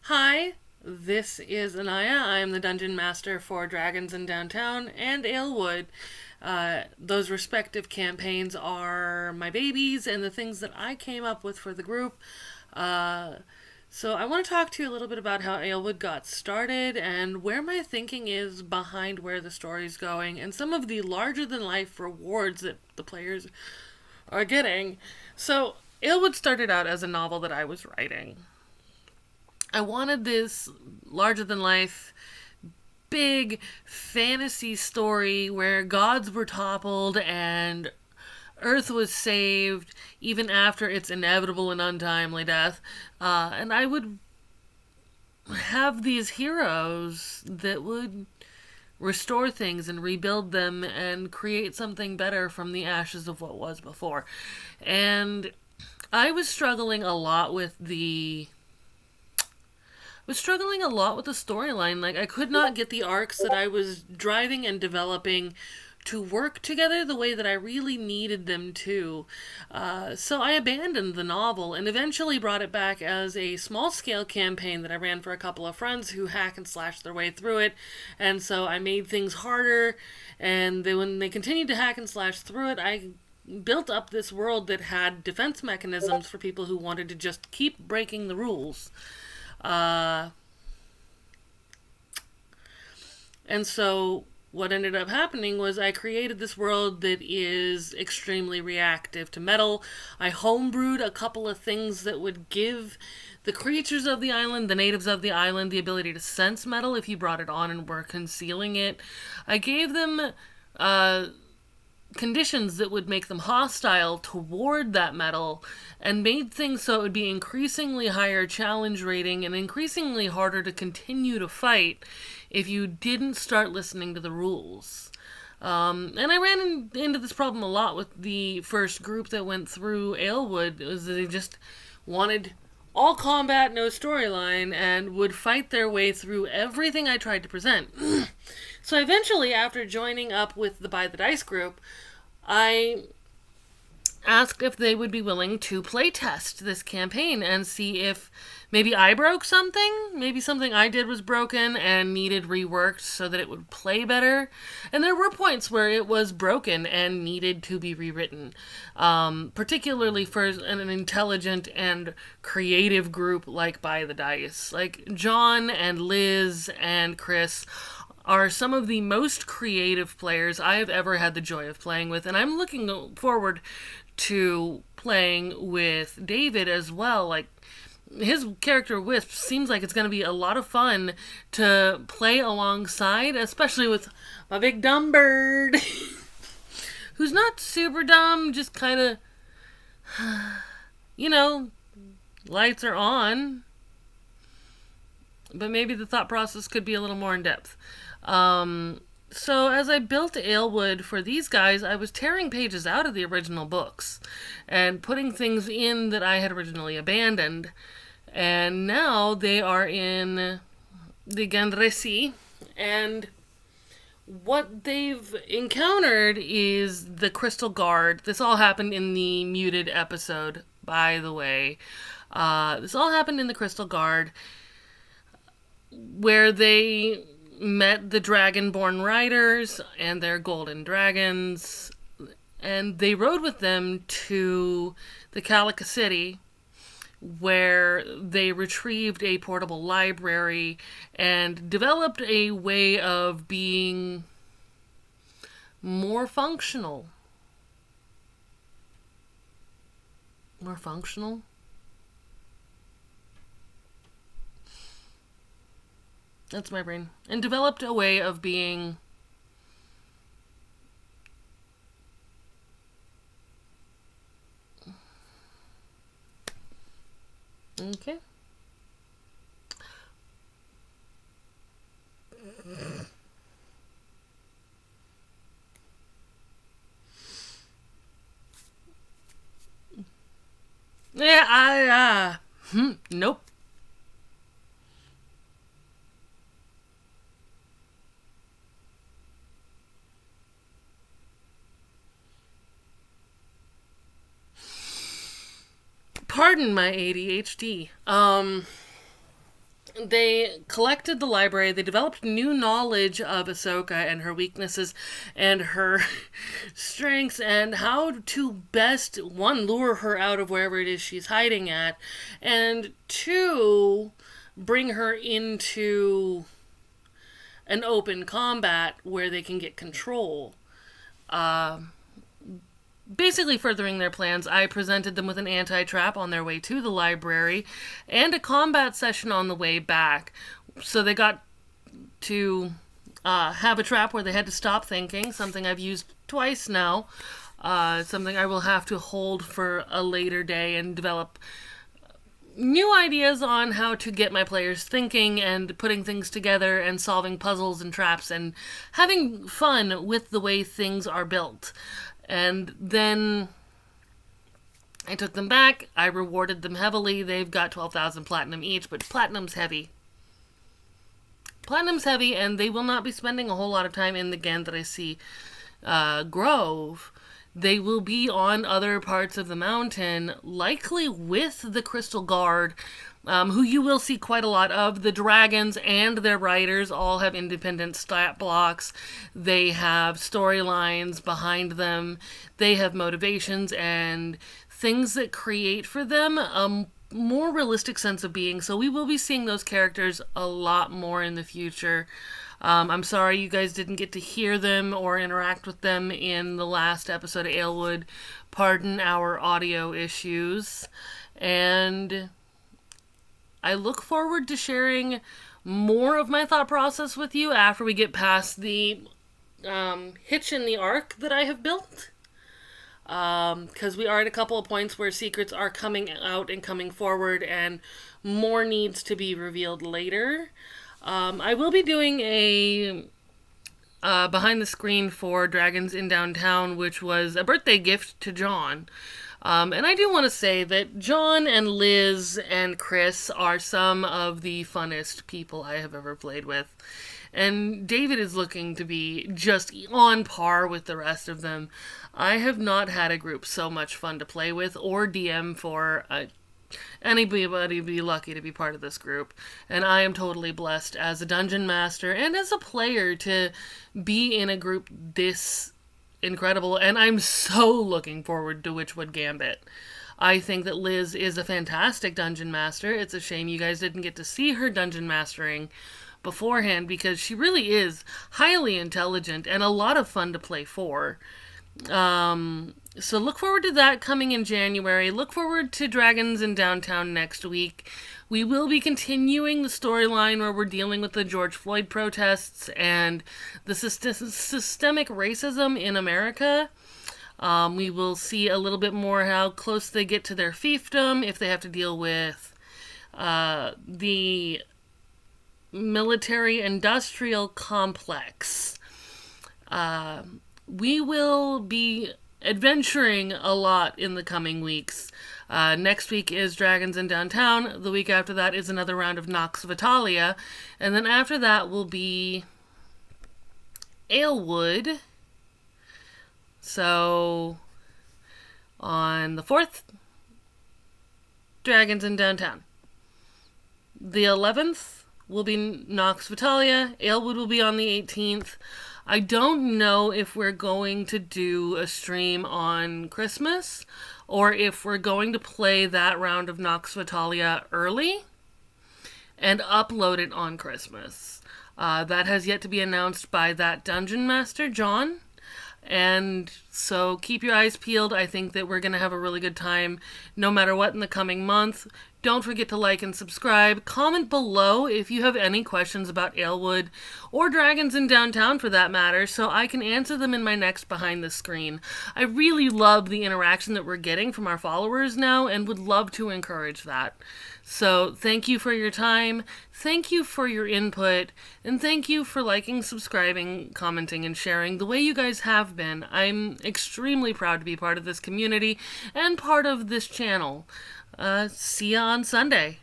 Hi, this is Anaya. I am the Dungeon Master for Dragons in Downtown and Aelwood. Those respective campaigns are my babies and the things that I came up with for the group. Uh, so I want to talk to you a little bit about how Aelwood got started and where my thinking is behind where the story's going and some of the larger than life rewards that the players are getting. So Aelwood started out as a novel that I was writing. I wanted this larger than life, big fantasy story where gods were toppled and Earth was saved even after its inevitable and untimely death. And I would have these heroes that would restore things and rebuild them and create something better from the ashes of what was before. And I was struggling a lot with the storyline. Like, I could not get the arcs that I was driving and developing to work together the way that I really needed them to. So I abandoned the novel and eventually brought it back as a small scale campaign that I ran for a couple of friends who hack and slash their way through it. And so I made things harder, and when they continued to hack and slash through it, I built up this world that had defense mechanisms for people who wanted to just keep breaking the rules. Uh, and so what ended up happening was I created this world that is extremely reactive to metal. I homebrewed a couple of things that would give the creatures of the island, the natives of the island, the ability to sense metal if you brought it on and were concealing it. I gave them conditions that would make them hostile toward that metal and made things so it would be increasingly higher challenge rating and increasingly harder to continue to fight if you didn't start listening to the rules. And I ran into this problem a lot with the first group that went through Aelwood. It was that they just wanted all combat, no storyline, and would fight their way through everything I tried to present. So eventually, after joining up with the Buy the Dice group, I asked if they would be willing to playtest this campaign and see if maybe I broke something. Maybe something I did was broken and needed reworked so that it would play better. And there were points where it was broken and needed to be rewritten. Particularly for an intelligent and creative group like Buy the Dice. Like John and Liz and Chris are some of the most creative players I have ever had the joy of playing with, and I'm looking forward to playing with David as well. Like, his character Wisp seems like it's going to be a lot of fun to play alongside, especially with my big dumb bird, who's not super dumb, just kind of, lights are on, but maybe the thought process could be a little more in depth. So as I built Aelwood for these guys, I was tearing pages out of the original books and putting things in that I had originally abandoned. And now they are in the Gandresi, and what they've encountered is the Crystal Guard. This all happened in the muted episode, by the way. This all happened in the Crystal Guard, where they met the Dragonborn Riders and their golden dragons, and they rode with them to the Calica City, where they retrieved a portable library and developed a way of being more functional. More functional? That's my brain. And developed a way of being okay. Yeah, nope. Pardon my ADHD. they collected the library. They developed new knowledge of Ahsoka and her weaknesses and her strengths and how to best, one, lure her out of wherever it is she's hiding at, and two, bring her into an open combat where they can get control. Basically furthering their plans, I presented them with an anti-trap on their way to the library and a combat session on the way back. So they got to have a trap where they had to stop thinking, something I've used twice now, something I will have to hold for a later day and develop new ideas on how to get my players thinking and putting things together and solving puzzles and traps and having fun with the way things are built. And then I took them back. I rewarded them heavily. They've got 12,000 platinum each, but platinum's heavy. Platinum's heavy, and they will not be spending a whole lot of time in the Gandhari Sea Grove. They will be on other parts of the mountain, likely with the Crystal Guard, who you will see quite a lot of. The dragons and their riders all have independent stat blocks. They have storylines behind them. They have motivations and things that create for them a more realistic sense of being. So we will be seeing those characters a lot more in the future. I'm sorry you guys didn't get to hear them or interact with them in the last episode of Aelwood. Pardon our audio issues. And I look forward to sharing more of my thought process with you after we get past the hitch in the arc that I have built. Because we are at a couple of points where secrets are coming out and coming forward, and more needs to be revealed later. I will be doing a behind the screen for Dragons in Downtown, which was a birthday gift to John. And I do want to say that John and Liz and Chris are some of the funnest people I have ever played with. And David is looking to be just on par with the rest of them. I have not had a group so much fun to play with or DM for. Anybody would be lucky to be part of this group. And I am totally blessed as a dungeon master and as a player to be in a group this incredible. And I'm so looking forward to Witchwood Gambit. I think that Liz is a fantastic dungeon master. It's a shame you guys didn't get to see her dungeon mastering beforehand, because she really is highly intelligent and a lot of fun to play for. So look forward to that coming in January. Look forward to Dragons in Downtown next week. We will be continuing the storyline where we're dealing with the George Floyd protests and the systemic racism in America. We will see a little bit more how close they get to their fiefdom, if they have to deal with the military-industrial complex. We will be adventuring a lot in the coming weeks. Next week is Dragons in Downtown. The week after that is another round of Nox Vitalia. And then after that will be Aelwood. So on the 4th, Dragons in Downtown. The 11th will be Nox Vitalia. Aelwood will be on the 18th. I don't know if we're going to do a stream on Christmas or if we're going to play that round of Nox Vitalia early and upload it on Christmas. That has yet to be announced by that dungeon master, John. And so keep your eyes peeled. I think that we're going to have a really good time no matter what in the coming month. Don't forget to like and subscribe. Comment below if you have any questions about Aelwood or Dragons in Downtown for that matter, so I can answer them in my next Behind the Screen. I really love the interaction that we're getting from our followers now and would love to encourage that. So thank you for your time, thank you for your input, and thank you for liking, subscribing, commenting, and sharing the way you guys have been. I'm extremely proud to be part of this community and part of this channel. See ya on Sunday.